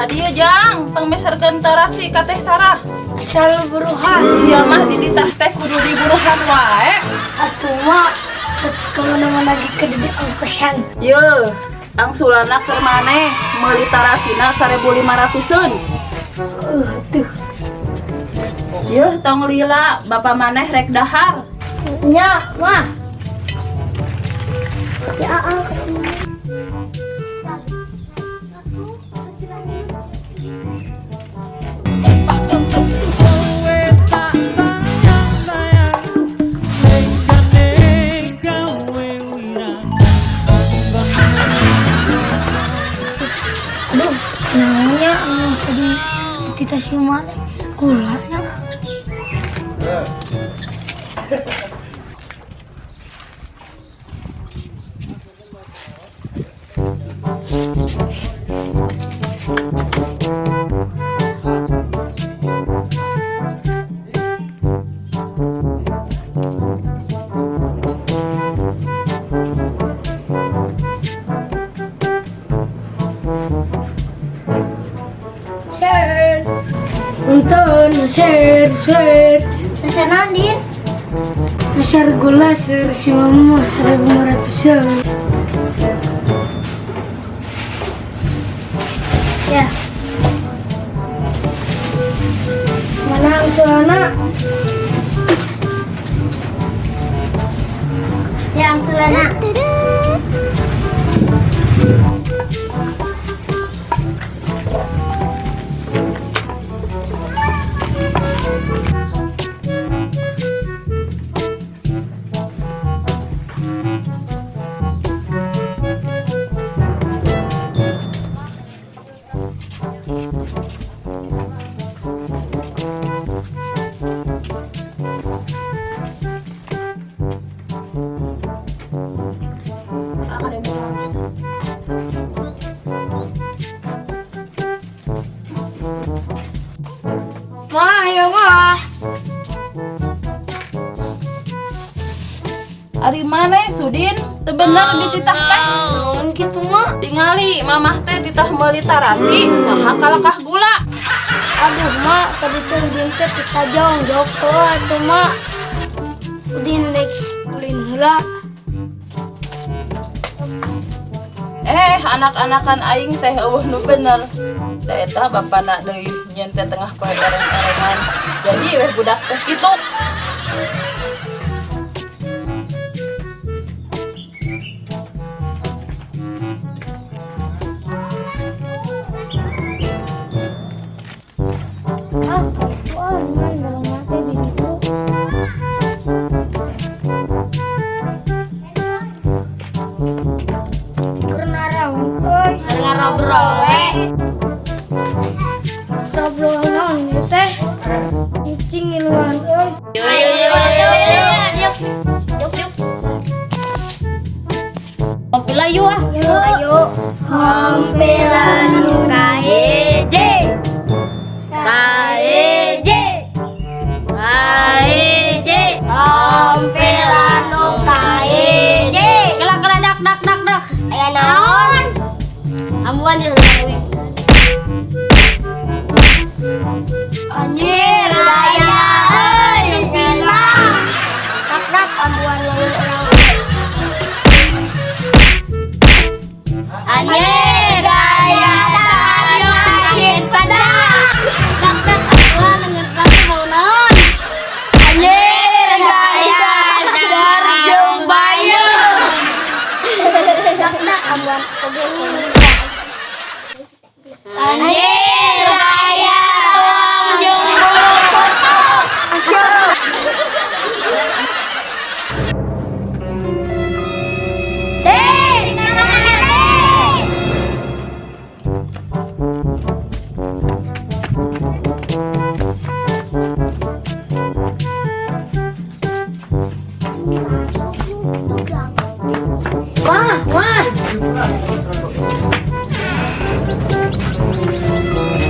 hadiah jang pangmeserkeun tarasi ka Teh Sarah. Asal buruhan. Sia mah di ditah teh kudu diburuhan wae. Atuh mah kemana-mana lagi ke di angkesan. Yeuh, angsulana keur maneh meuli tarasina 1.500-eun. Tuh. Yeuh tong lila bapa maneh rek dahar. Nya, mah. Ya, aduh, namanya tadi kita siapa gulanya. Share. Untung share. Pesan Andin. Besar gula si mama 1.500. Ya. Mana angsulana? Ya angsulana. Mah, ayo mah. Ari maneh Sudin teu bener dititah teh. Naon kitu mah? Tingali mamah teh ditah meuli tarasi naha kalakah gula. Aduh mak, tadi tuh Udin teh kita jauh tuh mak. Udin dek ulin heula. Anak-anakan aing teh eueuh nu bener. Da eta bapana deui nyen teh tengah poe ereng-erengan. Jadi weh budak teh kitu. Wah, ini dalam mati di situ. Karena rawan, oi. Karena robrol we. Robrol naon ieu teh? Cicing iluan, oi. Yuk. Kompila yuk ah. Ayo. Hampilan nu kaeje. Hampilan nu kaeje. Kela dak. Aya naon? Ambuan ya. Anjir, raya euy, pina. Dak ambuan lawan orang. Anjir, raya dan asin pada. Dak ambuan ngepak mau naon? Anjir, raya dari Jumbayu. Dak ambuan oge Anjir, raya tuang Jumbulu foto. asyik. Wah.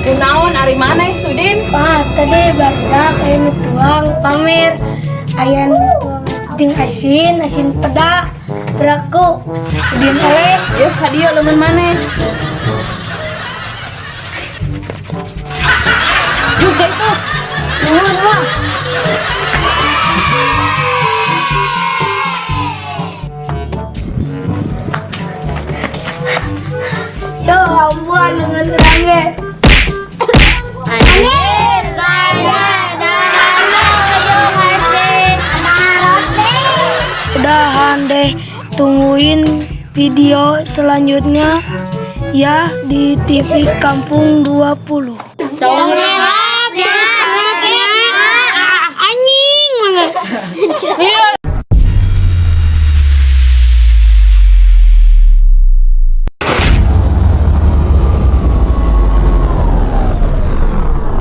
Kunaon ari maneh Sudin? Wah, tadi barudak aya nu tuang pamer. Aya nu tuang ting asin peda. Beraku. Udin oleh. Yuk hadiah leumeun maneh. Udah itu. Nuhun mah. Yo ampun dengan terangnya. Anjir, gaya dahana ujung hati roti. Udahan deh, tungguin video selanjutnya ya di TV Kampung 20. Dongeng